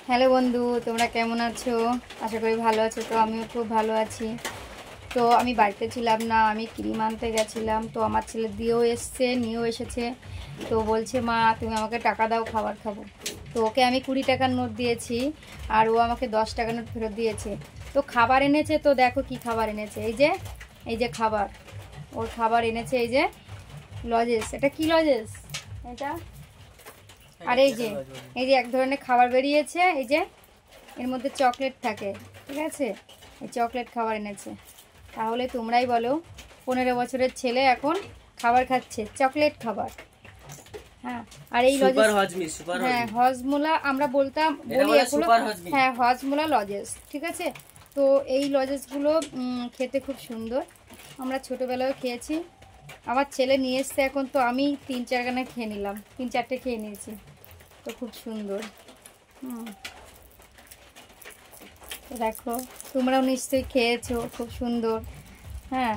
Hello বন্ধু, তোমরা কেমন আছো? আশা করি ভালো আছো। তো আমিও খুব ভালো আছি। তো আমি বাড়িতে ছিলাম না, আমি ক্রিম আনতে গেছিলাম। তো আমার ছেলে নিয়েও এসেছে। তো বলছে, মা তুমি আমাকে টাকা দাও, খাবার খাবো। তো ওকে আমি 20 টাকার নোট দিয়েছি, আর ও আমাকে 10 টাকার নোট ফেরত দিয়েছে। তো খাবার এনেছে, তো দেখো কি খাবার এনেছে। এই যে খাবার, ওর খাবার এনেছে। এই যে লজেস। এটা কি লজেস এটা? আর এই যে এক ধরনের খাবার বেরিয়েছে, এই যে এর মধ্যে চকলেট থাকে, ঠিক আছে? এই চকলেট খাবার এনেছে। তাহলে তোমরাই বলো, 15 বছরের ছেলে এখন খাবার খাচ্ছে, চকলেট খাবার। হ্যাঁ, আর এই লজেস, হ্যাঁ হজমোলা আমরা বলি এগুলো। হ্যাঁ, হজমোলা লজেস, ঠিক আছে? তো এই লজেসগুলো খেতে খুব সুন্দর। আমরা ছোটোবেলায় খেয়েছি। আমার ছেলে নিয়ে এসছে এখন, তো আমি 3-4 খানা খেয়ে নিলাম, 3-4টে খেয়ে নিয়েছি। তো খুব সুন্দর। তো দেখো, তোমরাও নিশ্চয়ই খেয়েছো, খুব সুন্দর। হ্যাঁ,